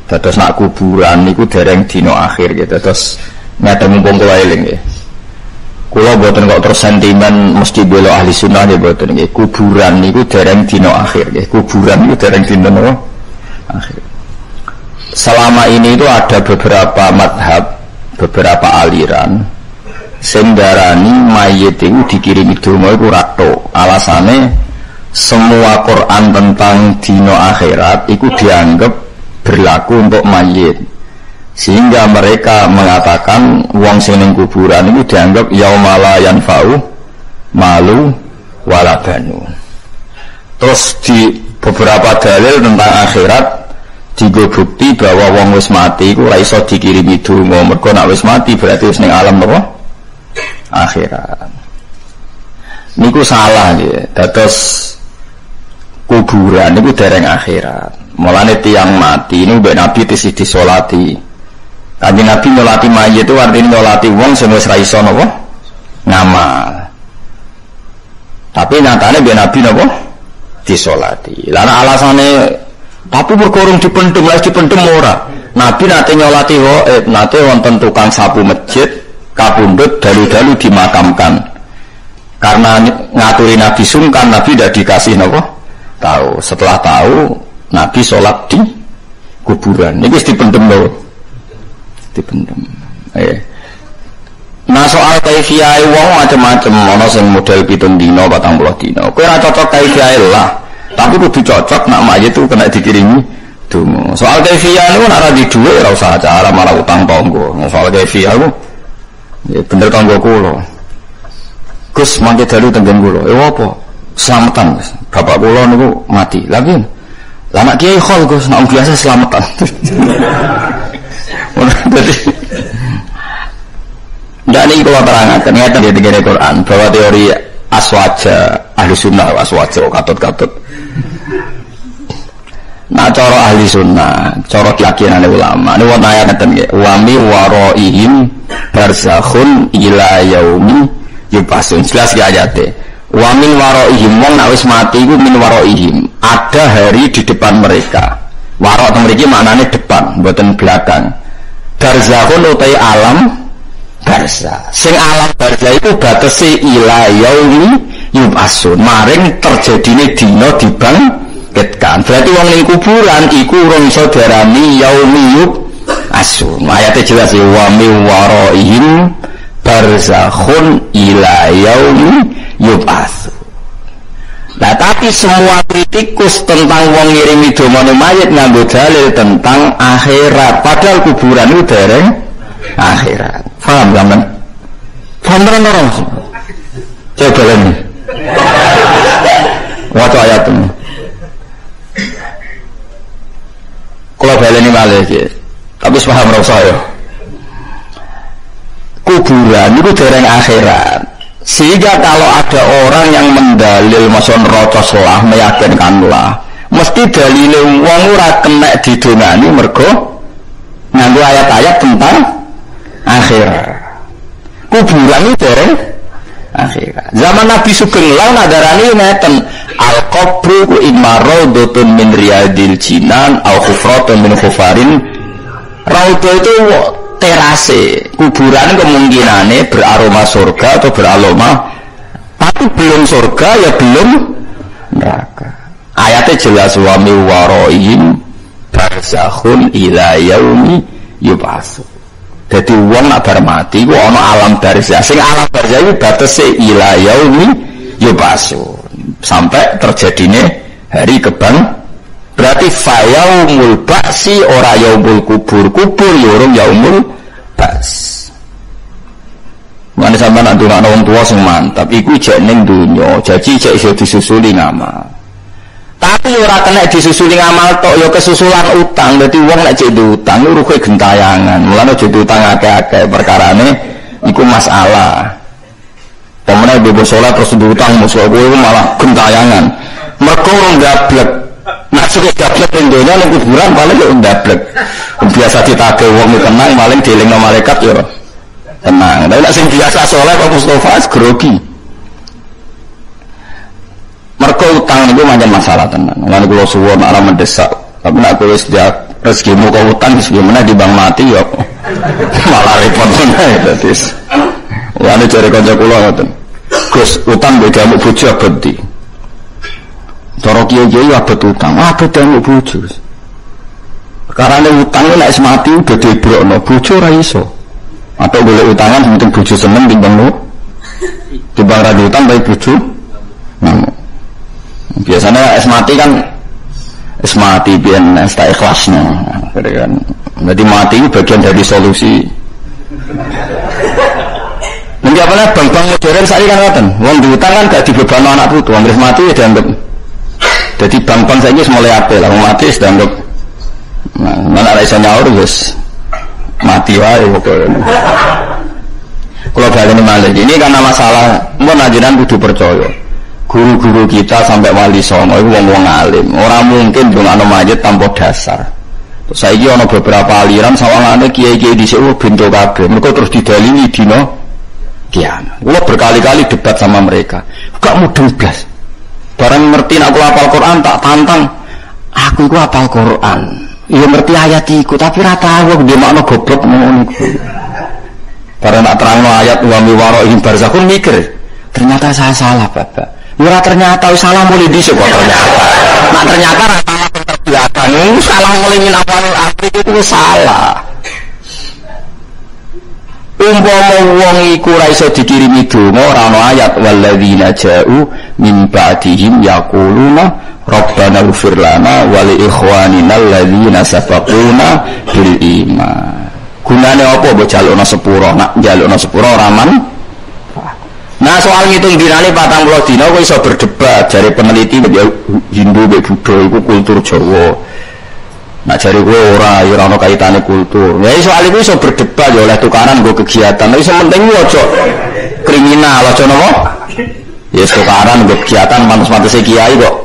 Terus nak kuburan niku dereng dino akhir gitu. Terus ngeten mumpung kula eling nggih. Kula boten kok terus sentimen mesti bela ahli sunnah nggih boten nggih. Kuburan niku dereng dino akhir nggih. Kuburan niku dereng dino napa? Akhir. Selama ini itu ada beberapa madhab, beberapa aliran sing darani mayit itu dikirimi donga iku rato. Alasane semua Quran tentang dino akhirat itu dianggap berlaku untuk mayit, sehingga mereka mengatakan wong sing ning kuburan itu dianggap yaumala yanfa'u malu wala banun. Terus di beberapa dalil tentang akhirat digo bukti bahwa wong wis mati iku ora iso dikirimi donga, mergo nek wis mati berarti wis ning alam apa? Akhirat. Niku salah nggih. Dados kuburan niku dereng akhirat. Mulane tiyang mati ini mbek Nabi tisih disolati. Kanjeng Nabi nyolati mayit itu artinya nyolati wong sing wis ra iso napa? Ngamal. Tapi nyatane mbek Nabi napa? Disolati. Lah alasane tapi berkorong dipendem, lagi dipendem ora. Nabi nate nyolati nate wonten tukang sapu masjid kapundhut dalu-dalu dimakamkan. Karena ngaturi Nabi sungkan, Nabi tidak dikasih napa? Tahu. Setelah tahu Nabi sholat di kuburan. Ini dipendem loh, dipendem. Nah soal kaifiyah wong macam-macam. Ono sing model 7 dino, 40 dino. Kowe ora cocok kaifiyah lah. Tapi kudu cocok nak mayit itu kena dikirimi donga. Soal kaifiyah niku nek ora di dhuwit ora usah acara malah utang tangga. Soal kaifiyah ku ya bener kanggo kula. Gus mangke dalu tenggen kula. Apa? Selamatan, Gus. Bapak kula niku mati. Lagi lah anak kiai khol Gus, nak biasa selamatan. Jadi ndak niki kula terangaken ngeten di tengene Quran bahwa teori aswaja ahli sunnah aswaja katut-katut. Nah cara ahli sunnah, cara keyakinan ulama ini wonten ayat ngeten nggih, wa mi waraihim barzakhun ila yaumi yubasun. Jelas ki ayate. Wa min waraihim wong nek wis mati iku min waraihim, ada hari di depan mereka. Wara mriki maknane depan, mboten belakang. Barzakhun utai alam barza. Sing alam barza itu batese ila yaumi yubasun. Maring terjadine dina dibangkitkan. Berarti wong ning kuburan iku ora iso diarani yaumi yubasun. Ayate jelas ya wa min waraihim barzakhun ila yaumi yub'ats. Nah tapi semua kritikus tentang wong ngirimi donga mayit nganggo dalil tentang akhirat, padahal kuburan itu dereng akhirat. Paham kan? Paham orang? Coba lagi. Waca ayat ini. Kalau baleni malih iki. Tapi paham ora usah ya. Kuburan itu dereng akhirat. Sehingga kalau ada orang yang mendalil maksud rocoslah meyakinkanlah, mesti dalile wong ora kena didongani mergo nganggo ayat-ayat tentang akhirat. Kuburan itu dereng akhirat. Zaman Nabi Sugeng lan nadarani ngeten, al-qabru ku immaradutun min riyadil jinan au khufratun min khufarin. Raudhah itu terase, kuburan kemungkinannya beraroma surga atau beraroma, tapi belum surga ya belum neraka. Ayatnya jelas wa mi waraihim barzakhun ila yaumi yub'atsun. Jadi wong nak bar mati ku ana alam barzah. Sing alam barzah iku batese ila yaumi yub'atsun. Sampai terjadine hari kebang. Berarti fayaumul ba'si ora yaumul kubur. Kubur ya urung yaumul ba's. Mane sampeyan nak ndongakno wong tuwa sing mantap iku jek ning donya, jadi jek iso disusuli ngamal. Tapi ora kena disusuli ngamal tok ya kesusulan utang. Dadi wong nek jek utang rugi gentayangan. Mulane jek utang akeh-akeh perkarane iku masalah. Pemene bebas salat terus diutang musuh kowe malah gentayangan. Mergo ora gablek. Nak suka gablek ning donya ning kuburan paling yo gablek. Biasa ditagih wong tenang paling dielingno malaikat yo tenang. Tapi nek sing biasa saleh kok Mustofa grogi. Mergo utang niku pancen masalah tenan. Lan kula suwun ora mendesak. Tapi nek kowe wis rezekimu kok utang gimana di bank mati ya malah repot meneh dadi ane jare kanca kula ngoten Gus utang beda mbok bojo abadi cara kiai-kiai abet utang abet mbok bojo karena utang nek wis mati udah dibrokno bojo ora iso atau boleh utangan penting bojo seneng timbang lu timbang ra utang bae bojo biasanya es mati kan es mati biar tak ikhlasnya kan jadi mati itu bagian dari solusi nanti apalagi bank-bank modern saya kan ngatakan uang diutang kan gak dibebani anak putu uang mati ya dianggap jadi bank-bank saya ini mulai apel orang mati sudah dianggap mana ada iso nyaur guys mati wae pokoknya kalau balik ini malah ini karena masalah mau najiran kudu percaya guru-guru kita sampai wali songo itu wong-wong alim orang mungkin dongakno mayit tanpa dasar terus saiki ana beberapa aliran sawangane kiai-kiai dhisik bento kabeh mereka terus didalili dina kiamat kula berkali-kali debat sama mereka gak mudeng blas barang ngerti nek kula hafal Quran tak tantang aku iku hafal Quran iya ngerti ayat iku tapi ra tahu ndi makna goblok ngono iku barang nak terangno ayat wa mi waraihim barzakhun mikir ternyata saya salah Bapak ora ternyata salah mulai dhisik kok ternyata ra salah terbelakang salah mulai min awal akhir itu salah umpama wong iku ra iso dikirimi donga ora ana ayat walladzina ja'u min ba'dihim yaquluna rabbana ighfir lana wa li ikhwanina alladzina sabaquna bil iman gunane apa mbok jalukna sepuro nak jalukna sepuro raman. Nah soal ngitung dinane 40 dina kowe iso berdebat jare peneliti Hindu mbek Buddha iku kultur Jawa. Nah jare kowe ora ana kaitane kultur. Ya soal iku iso berdebat ya oleh tukaran nggo kegiatan. Tapi sementing ojo kriminal aja napa? Ya tukaran nggo kegiatan mantus-mantuse kiai kok.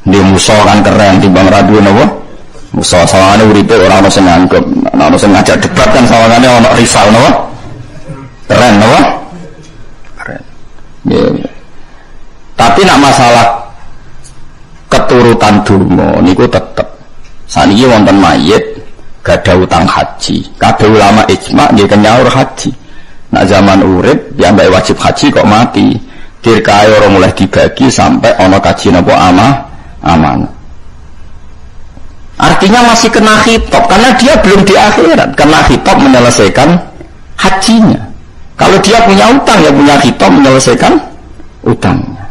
Ndi musa kan keren timbang ra duwe napa? Musa sawane uripe ora ana sing nganggep, ana sing ngajak debat kan sawangane ana rival napa? Keren napa? Ya. Tapi nak masalah keturutan donga niku tetep saniki wonten mayit gadah utang haji kabeh ulama ijma nggih kenyaur haji nak zaman urip yang mbak wajib haji kok mati dirkae ora mulai dibagi sampai ana kaji napa aman artinya masih kena khitab karena dia belum di akhirat kena khitab menyelesaikan hajinya. Kalau dia punya utang, ya punya khitab menyelesaikan utangnya.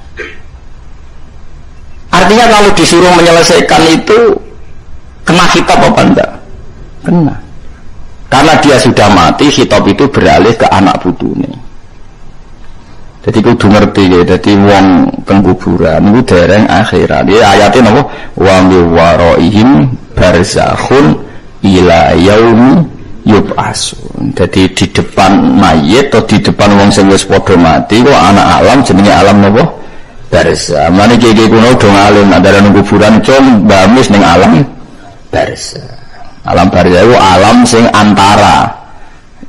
Artinya kalau disuruh menyelesaikan itu kena khitab apa enggak? Kena. Karena dia sudah mati, khitab itu beralih ke anak putune. Jadi kudu ngerti ya, jadi wong pengkuburan itu dereng akhirat. Dia ayatnya napa? Wa mi waraihim barzakhun ila yaumi yub'asun. Jadi di depan mayit atau di depan wong sing wis padha mati kok anak alam jenenge alam napa? Barzakh. Mane iki kuno do ngalim andara nang kuburan cung bamis ning alam barzakh. Alam barzakh iku alam sing antara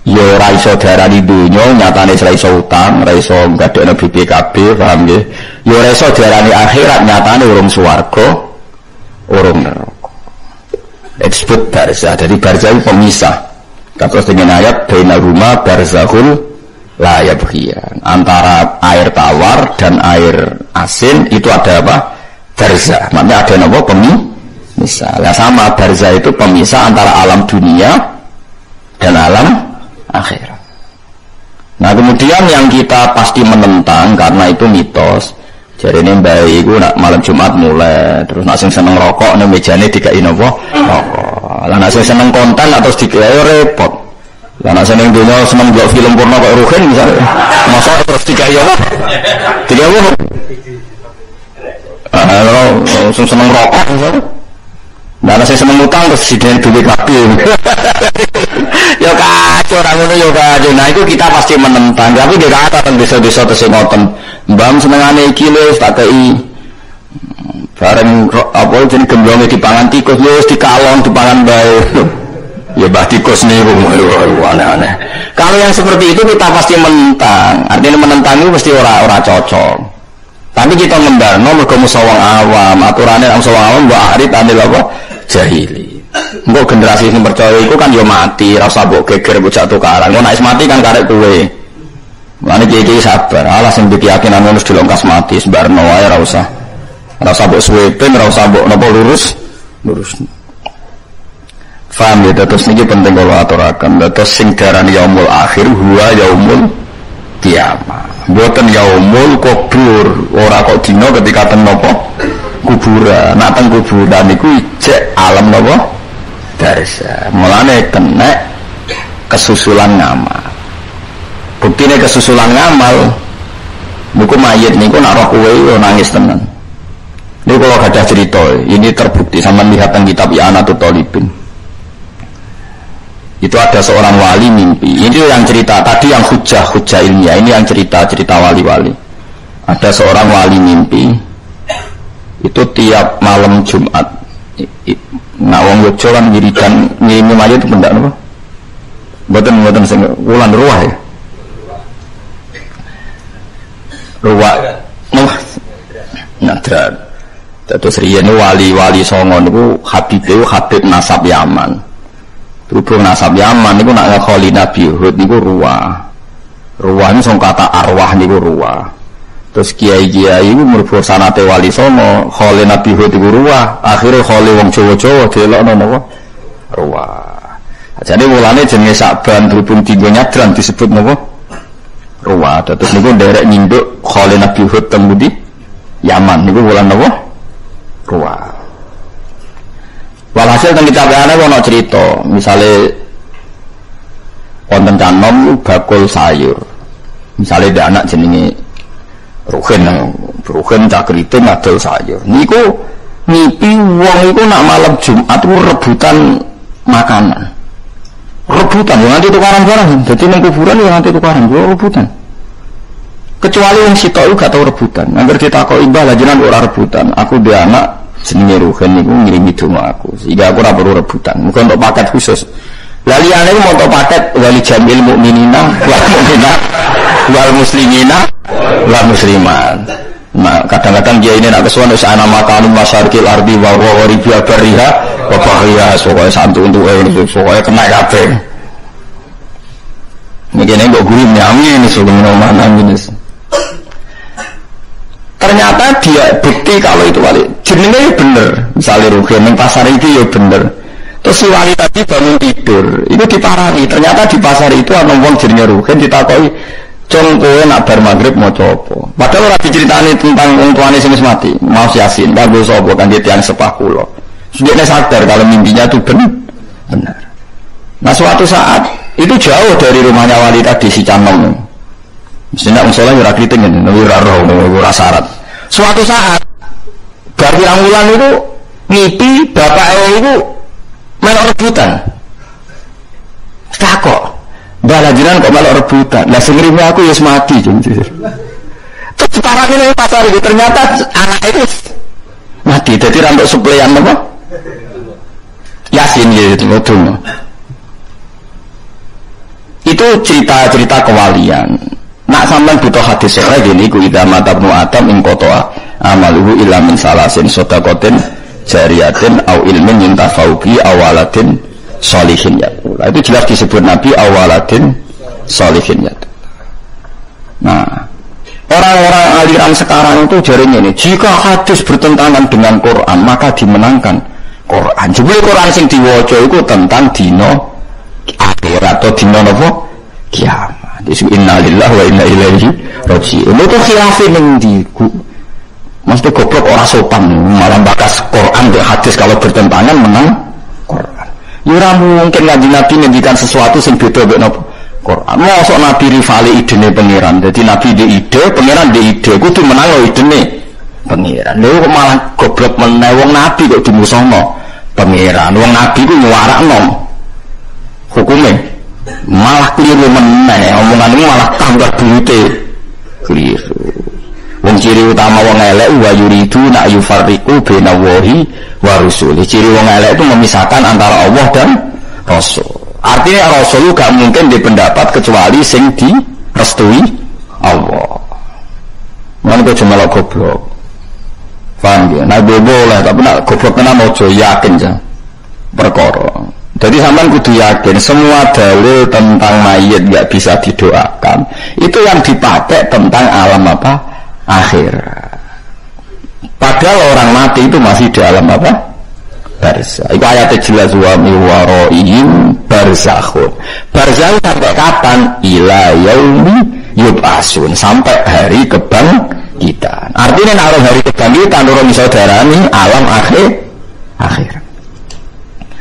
ya ora iso diarani donya nyatane ora iso utang, ora iso gadekno BPKB, paham nggih? Ya ora iso diarani akhirat nyatane urung swarga, urung neraka. Disebut barzakh. Jadi barzakh itu pemisah. Terus dengan ayat bainahuma barzakhul la yabghiyan antara air tawar dan air asin itu ada apa? Barzakh. Maknanya ada apa? Pemisah. Ya sama barzakh itu pemisah antara alam dunia dan alam akhirat. Nah kemudian yang kita pasti menentang karena itu mitos. Jadi ini mbak iku nak malam Jumat mulai terus nak sing seneng rokok nih mejane dikai nopo rokok. Lah nak sing seneng konten atau dikai repot. Lah nak seneng dunia seneng buat film porno kayak Ruhin misalnya, masa terus dikai apa? Dikai apa? Kalau seneng rokok misalnya. Nah saya seneng utang terus sidene duit kabeh. Ya kacau orang itu ya kacau. Nah itu kita pasti menentang. Tapi dia kata kan bisa-bisa terus ngoten. Mbam senengane iki lho tak kei. Bareng apa jeneng gemblonge dipangan tikus wis dikalon dipangan bae. Ya bah tikus niku aneh-aneh. Kalau yang seperti itu kita pasti menentang. Artinya menentang itu pasti ora cocok. Tapi kita ngendalno mergo musawang awam, aturane wong sawang awam mbok arit anil apa? Jahili. Mbok generasi sing percaya iku kan yo mati, ora usah mbok geger bocah tukaran. Ngono nek mati kan karek kowe. Mulane iki sabar. Alah sing keyakinan ngono dilongkas mati sembarno wae ora usah. Ora usah mbok suwepen, ora usah mbok napa lurus. Faham ya, terus ini penting kalau aturakan. Terus sing darani yaumul akhir huwa yaumul kiamah. Mboten yaumul kubur. Ora kok dina ketika teng napa kuburan. Nak teng kuburan niku ijek alam napa darsa. Mulane kena kesusulan ngamal. Buktine kesusulan ngamal niku mayit niku nak roh kowe yo nangis tenan. Niku kalau ada cerita, ini terbukti sama lihat kitab I'anatul Talibin. Itu ada seorang wali mimpi. Ini yang cerita tadi yang hujah ilmiah. Ini yang cerita wali-wali. Ada seorang wali mimpi. Itu tiap malam Jumat. Nah, wong Yogyo kan wiridan ngirimi mayit itu benda apa? Mboten sing wulan ruwah ya. Ruwah. Nadran. Terus riyen wali-wali songo niku Habib nasab Yaman. Berhubung nasab Yaman niku nak ngkholi Nabi Hud niku ruwah. Ruwah niku sing kata arwah niku ruwah. Terus kiai-kiai iku mergo sanate wali songo, kholi Nabi Hud niku ruwah, akhire kholi wong Jawa-Jawa delokno napa? Ruwah. Jadi mulane jenenge Sa'ban berhubung dienggo nyadran disebut napa? Ruwah. Terus niku nderek nyinduk kholi Nabi Hud teng pundi? Yaman niku wulan napa? Ruwah. Walhasil teng kitabane ono cerita, misale wonten canom bakul sayur. Misale ada anak jenenge Ruhin cak kriting ngadol sayur. Niku ngipi wong iku nak malam Jumat ku rebutan makanan. Rebutan yo nganti tukaran barang. Dadi ning kuburan yo nganti tukaran, yo rebutan. Kecuali yang sitok iku gak tau rebutan. Angger ditakoki mbah jenengan ora rebutan. Aku dhe anak jenenge Ruhin niku ngirimi donga aku. Sehingga aku ora perlu rebutan. Mungkin untuk paket khusus. Lah liyane iku montok paket wali jamil mukminina wal mukminat wal muslimina wal muslimat. Nah, kadang-kadang dia ini nak kesuwen wis ana makalim masyarikil ardi wa ribiya bariha wa bahriha pokoke santu untuk pokoke kena kabeh. Mungkin kok guru nyami ini sebelum mana ini. Ternyata dia bukti kalau itu wali jenenge ya bener. Misalnya Ruhin ning pasar itu ya bener. Terus si wali tadi bangun tidur, itu diparani. Ternyata di pasar itu ana wong jenenge Ruhin ditakoki, "Cung kowe nak bar magrib maca apa?" Padahal ora diceritani tentang wong tuane sing wis mati, mau Yasin, kanggo sapa kanthi tiyang sepah kula. Dia sadar kalau mimpinya itu benar. Nah, suatu saat itu jauh dari rumahnya wali tadi si Canom. Mestinya musola ora kriting ngene, ora roh, ora syarat. Suatu saat bar pirang-pirang itu ngipi bapake itu melok rebutan. Takok, "Mbah lanjutan kok melok rebutan?" Lah sing ngrimi aku wis mati, jujur. Terus parane ning pasar itu ternyata anak itu mati. Dadi rambut suplean apa? Yasin gitu, betul. Itu cerita-cerita kewalian. Nak sampean butuh hadis sahih gini ku idza mata ibnu adam ing qata amaluhu illa min salasin sadaqatin jariyatin au ilmin yuntafau bi awaladin sholihin yaqul. Itu jelas disebut Nabi awaladin sholihin yaqul. Nah, orang-orang aliran sekarang itu jarenya ini, jika hadis bertentangan dengan Quran maka dimenangkan Quran. Jebule Quran sing diwaca iku tentang dina akhirat atau dina napa? Kiamat. Innalillahi wa inna ilaihi raji'un. Itu khilafin ning ndi? Mesti goblok ora sopan malah bakas Quran dan hadis kalau bertentangan menang Quran. Ya ora mungkin kanjeng Nabi ngendikan sesuatu sing beda mek napa Quran. Mosok Nabi rivali idene pangeran. Dadi Nabi di ide, pangeran di ide kudu menang lho idene pangeran. Lha kok malah goblok meneh wong Nabi kok dimusuhno pangeran. Wong Nabi ku nyuarakno hukume. Malah keliru meneh omonganmu malah tambah buyute. Keliru. Wong ciri utama wong elek wa yuridu na yufarriqu baina wahi wa rusuli. Ciri wong elek itu memisahkan antara Allah dan Rasul. Artinya Rasul gak mungkin dipendapat kecuali sing direstui Allah. Mana kok cuma lo goblok. Paham ya? Nah boleh tapi nak goblok kena mojo yakin aja. perkara. Jadi sampean kudu yakin semua dalil tentang mayit nggak bisa didoakan itu yang dipakai tentang alam apa? Akhir. Padahal orang mati itu masih di alam apa? Barzah. Itu ayatnya jelas wa mi waraihim barzakhun. Barzah sampai kapan? Ila yaumi yub'asun, sampai hari kebangkitan. Artinya naruh hari kebangkitan orang saudarani alam akhir.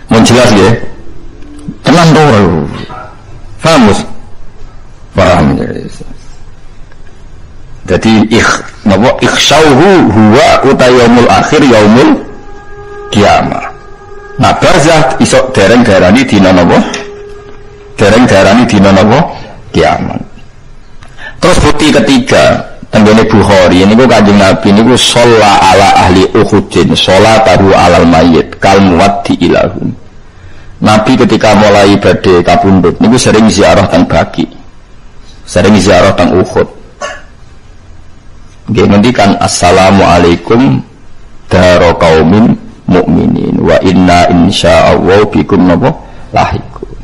Mau jelas ya? Tenang dulu. Paham? Paham. Jadi ikhsyauhu huwa utayaumul akhir yaumul kiamah. Nah barzah isok dereng darani dina napa? Dereng darani dina napa? Kiamat. Terus bukti ketiga tenggene Bukhari niku Kanjeng Nabi niku sholla ala ahli Uhudin sholatahu alal mayyit kal muwaddi ilahum. Nabi ketika mulai badhe kapundhut niku sering ziarah teng Baqi. Sering ziarah teng Uhud. Nggih ngendikan assalamualaikum daro qaumin mukminin wa inna insyaallah bikum napa lahiqun.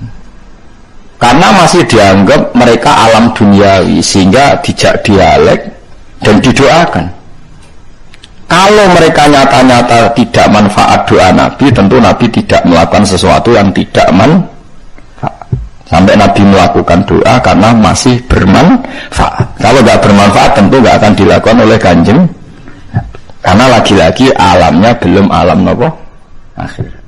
Karena masih dianggap mereka alam duniawi sehingga dijak dialek dan didoakan. Kalau mereka nyata-nyata tidak manfaat doa Nabi, tentu Nabi tidak melakukan sesuatu yang tidak manfaat. Sampai Nabi melakukan doa karena masih bermanfaat. Kalau nggak bermanfaat tentu nggak akan dilakukan oleh Kanjeng. Karena lagi-lagi alamnya belum alam apa? Akhir.